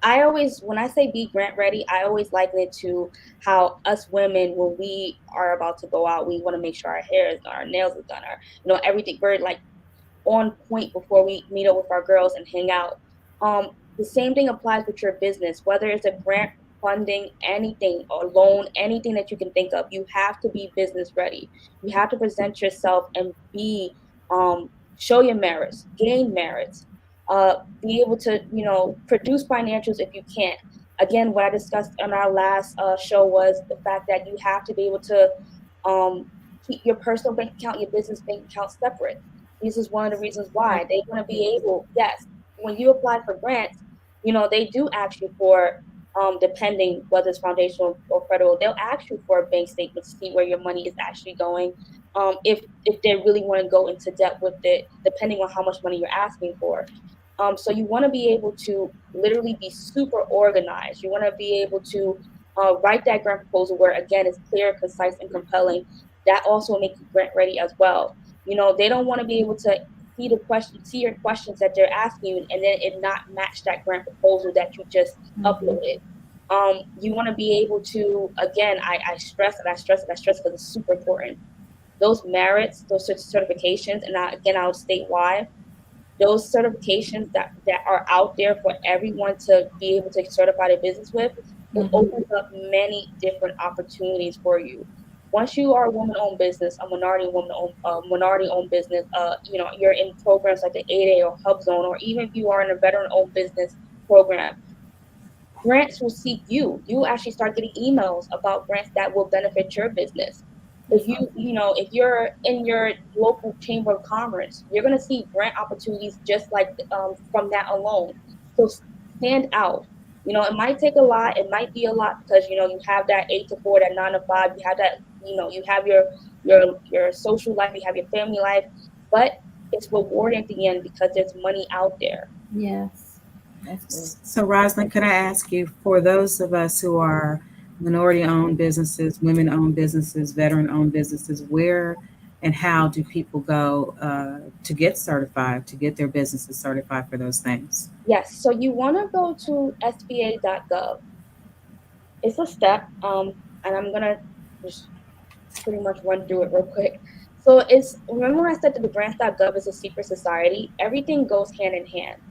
I always, when I say be grant ready, I always liken it to how us women, when we are about to go out, we want to make sure our hair is done, our nails is done, our, everything. We're like on point before we meet up with our girls and hang out. The same thing applies with your business, whether it's a grant, funding, anything, or loan, anything that you can think of. You have to be business ready. You have to present yourself and be, show your merits, gain merits, be able to, produce financials if you can't. Again, what I discussed on our last show was the fact that you have to be able to um, keep your personal bank account, your business bank account separate. This is one of the reasons why they want to be able, yes, when you apply for grants, they do ask you for, depending whether it's foundational or federal, they'll ask you for a bank statement to see where your money is actually going. If they really want to go into debt with it, depending on how much money you're asking for. So you want to be able to literally be super organized. You want to be able to write that grant proposal where, again, it's clear, concise, and compelling. That also will make you grant ready as well. They don't want to be able to see your questions that they're asking you, and then it not match that grant proposal that you just Mhm. uploaded. You want to be able to, again, I stress and I stress and I stress because it's super important. Those merits, those certifications, and I'll state why those certifications that are out there for everyone to be able to certify their business with, it Mhm. opens up many different opportunities for you. Once you are a woman-owned business, a minority-owned business, you're in programs like the 8A or Hub Zone, or even if you are in a veteran-owned business program, grants will seek you. You actually start getting emails about grants that will benefit your business. If That's you, awesome. if you're in your local chamber of commerce, you're going to see grant opportunities just like from that alone. So stand out. It might take a lot. It might be a lot because you have that 8 to 4, that 9 to 5. You have that. You have your social life. You have your family life, but it's rewarding at the end because there's money out there. Yes, that's good. So, Rosalind, could I ask you, for those of us who are minority owned businesses, women owned businesses, veteran owned businesses, where and how do people go to get certified, to get their businesses certified for those things? Yes. So you want to go to SBA.gov. It's a step, and I'm gonna just pretty much run through it real quick. So it's, remember when I said that the grants.gov is a secret society? Everything goes hand in hand.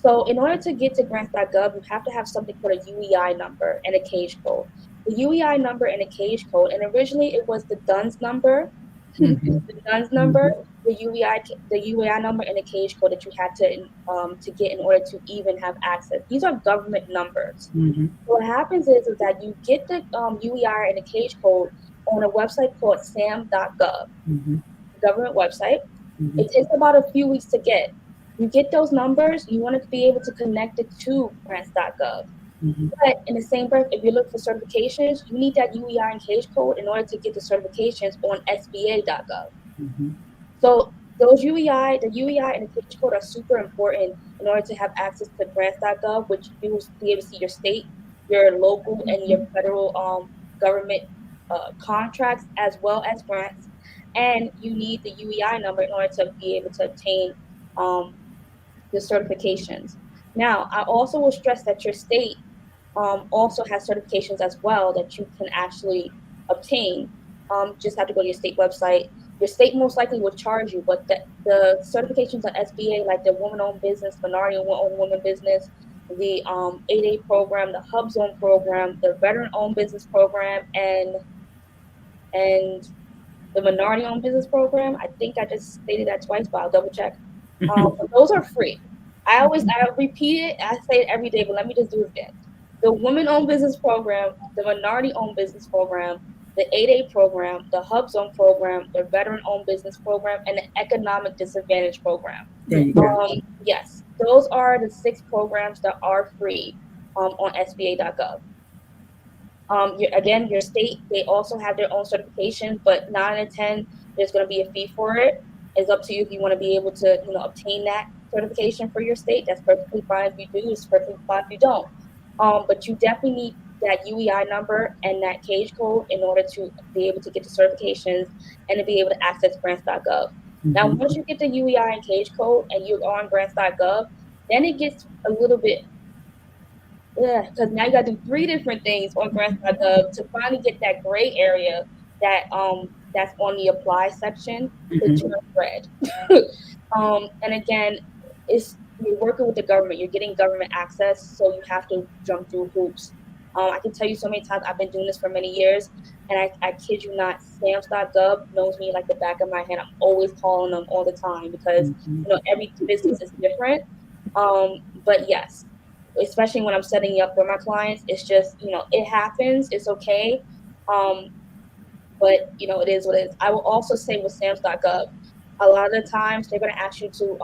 So in order to get to grants.gov, you have to have something called a UEI number and a cage code. The UEI number and a cage code, and originally it was the DUNS number, the Mm-hmm. DUNS number, Mm-hmm. the UEI number, and a cage code that you had to get in order to even have access. These are government numbers. Mm-hmm. What happens is that you get the UER and the cage code on a website called sam.gov, Mm-hmm. government website. Mm-hmm. It takes about a few weeks to get. You get those numbers, you want to be able to connect it to grants.gov. Mm-hmm. But in the same breath, if you look for certifications, you need that UER and cage code in order to get the certifications on SBA.gov. Mm-hmm. So those the UEI and the cage code are super important in order to have access to grants.gov, which you will be able to see your state, your local, and your federal government contracts as well as grants. And you need the UEI number in order to be able to obtain um, the certifications. Now, I also will stress that your state also has certifications as well that you can actually obtain. Just have to go to your state website. Your state most likely will charge you, but the certifications on SBA, like the woman-owned business, minority-owned woman business, the 8A program, the Hub Zone program, the veteran-owned business program, and the minority-owned business program. I think I just stated that twice, but I'll double check. But those are free. I repeat it. I say it every day, but let me just do it again. The women-owned business program, the minority-owned business program, the 8A program, the Hub Zone program, the veteran-owned business program, and the economic disadvantage program. There you go. Yes, those are the 6 programs that are free on SBA.gov. Again, your state, they also have their own certification, but 9 out of 10, there's going to be a fee for it. It's up to you if you want to be able to, obtain that certification for your state. That's perfectly fine if you do. It's perfectly fine if you don't. But you definitely need that UEI number and that cage code in order to be able to get the certifications and to be able to access grants.gov. Now, once you get the UEI and cage code and you're on grants.gov, then it gets a little bit, because now you got to do 3 different things on grants.gov to finally get that gray area that that's on the apply section to turn red. And again, you're working with the government, you're getting government access, so you have to jump through hoops. I can tell you so many times, I've been doing this for many years, and I kid you not, stamps.gov knows me like the back of my hand. I'm always calling them all the time because every business is different. But yes, especially when I'm setting up for my clients, it's just, it happens, it's okay. But it is what it is. I will also say with stamps.gov, a lot of the times they're going to ask you to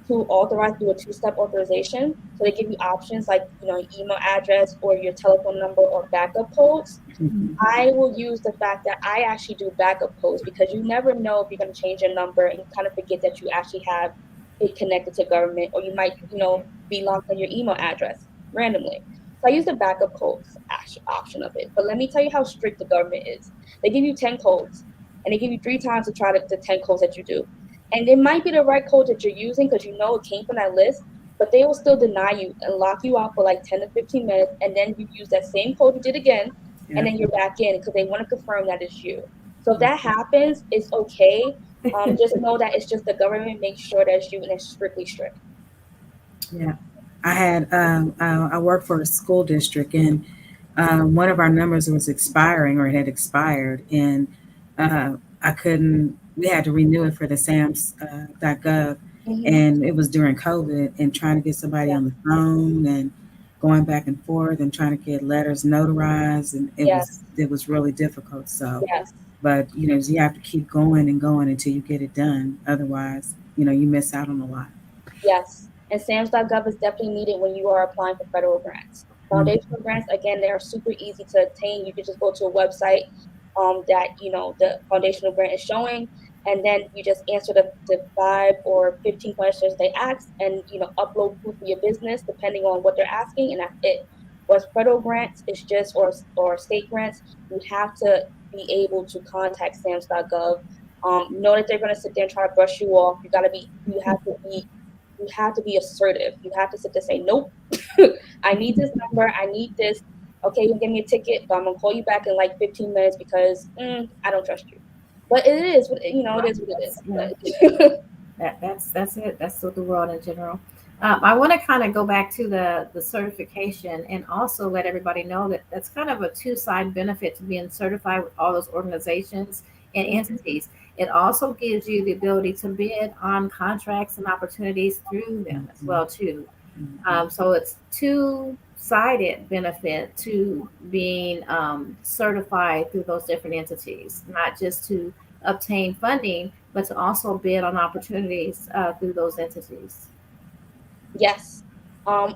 authorize through a 2-step authorization. So they give you options like, email address or your telephone number or backup codes. I will use the fact that I actually do backup codes because you never know if you're going to change your number and you kind of forget that you actually have it connected to government, or you might, be locked on your email address randomly. So I use the backup codes option of it. But let me tell you how strict the government is. They give you 10 codes, and they give you 3 times to try the 10 codes that you do. And it might be the right code that you're using because it came from that list, but they will still deny you and lock you out for like 10 to 15 minutes, and then you use that same code you did again, and then you're back in because they want to confirm that it's you. So if that happens, it's okay. Just know that it's just the government makes sure that it's you, and it's strictly strict. Yeah, I worked for a school district, and one of our numbers was expiring, or it had expired, and I couldn't. We had to renew it for the SAMS.gov, and it was during COVID, and trying to get somebody on the phone and going back and forth and trying to get letters notarized, and it was really difficult. So, but you have to keep going and going until you get it done. Otherwise, you miss out on a lot. Yes, and SAMS.gov is definitely needed when you are applying for federal grants. Foundational grants, again, they are super easy to obtain. You can just go to a website that the foundational grant is showing, and then you just answer the 5 or 15 questions they ask, and upload proof of your business depending on what they're asking, and that's it. Whereas federal grants is just or state grants, you have to be able to contact SAMS.gov. Know that they're going to sit there and try to brush you off. You have to be assertive. You have to sit there and say, nope, I need this number. I need this. Okay, you give me a ticket, but I'm going to call you back in like 15 minutes because I don't trust you. But it is, it is what it is. That's it. That's the world in general. I want to kind of go back to the certification and also let everybody know that that's kind of a 2-side benefit to being certified with all those organizations and entities. It also gives you the ability to bid on contracts and opportunities through them as well too. So it's 2-sided benefit to being certified through those different entities, not just to obtain funding, but to also bid on opportunities through those entities. Yes.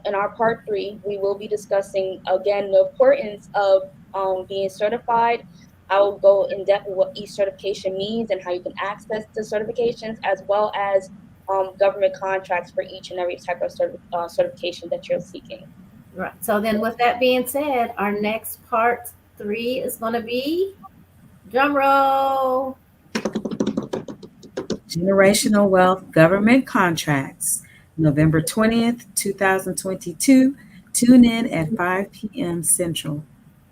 In our part 3, we will be discussing again the importance of being certified. I will go in depth with what each certification means and how you can access the certifications, as well as government contracts for each and every type of certification that you're seeking. Right. So then with that being said, our next part 3 is going to be, drum roll, Generational Wealth Government Contracts, November 20th, 2022. Tune in at 5 p.m. Central.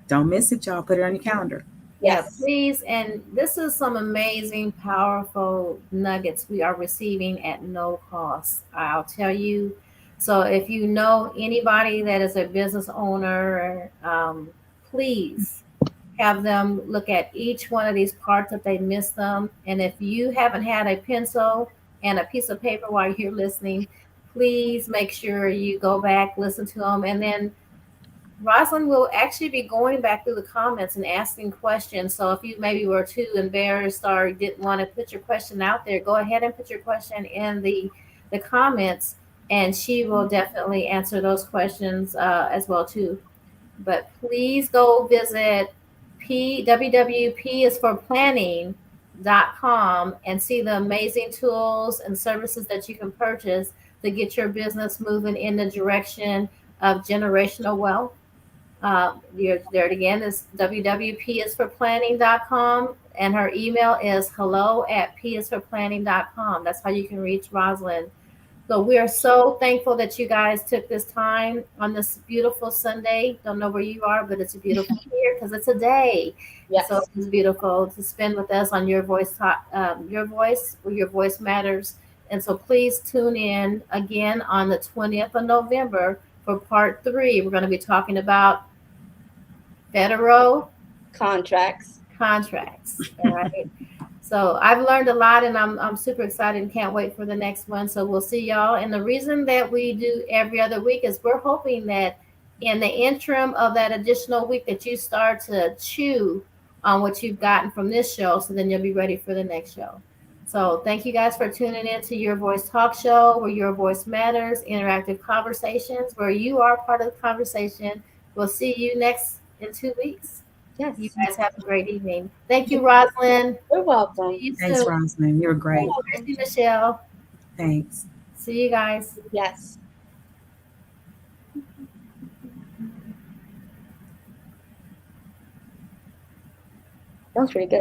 Don't miss it, y'all. Put it on your calendar. Yeah, Yes. please. And this is some amazing, powerful nuggets we are receiving at no cost. I'll tell you. So, if you know anybody that is a business owner, please have them look at each one of these parts if they miss them. And if you haven't had a pencil and a piece of paper while you're listening, please make sure you go back, listen to them, and then Rosalind will actually be going back through the comments and asking questions. So if you maybe were too embarrassed or didn't want to put your question out there, go ahead and put your question in the comments, and she will definitely answer those questions as well too. But please go visit wwp is for planning.com and see the amazing tools and services that you can purchase to get your business moving in the direction of generational wealth. There it again is wwp is for planning.com, and her email is hello at p is for planning.com. That's how you can reach Rosalind. So we are so thankful that you guys took this time on this beautiful Sunday. Don't know where you are, but it's beautiful here because it's a day. So Yes. it's beautiful to spend with us on Your Voice Talk, Your Voice, where your voice matters. And so please tune in again on the 20th of November for part 3. We're going to be talking about federal Contracts. contracts. All right. So I've learned a lot, and I'm super excited and can't wait for the next one. So we'll see y'all. And the reason that we do every other week is we're hoping that in the interim of that additional week that you start to chew on what you've gotten from this show, so then you'll be ready for the next show. So thank you guys for tuning in to Your Voice Talk Show, where your voice matters, interactive conversations, where you are part of the conversation. We'll see you next in 2 weeks. Yes. You guys have a great evening. Thank you, Rosalind. You're welcome. See you Thanks, soon. Rosalind. You're You're great. welcome. Christy Michelle. Thanks. See you guys. Yes. That was pretty good.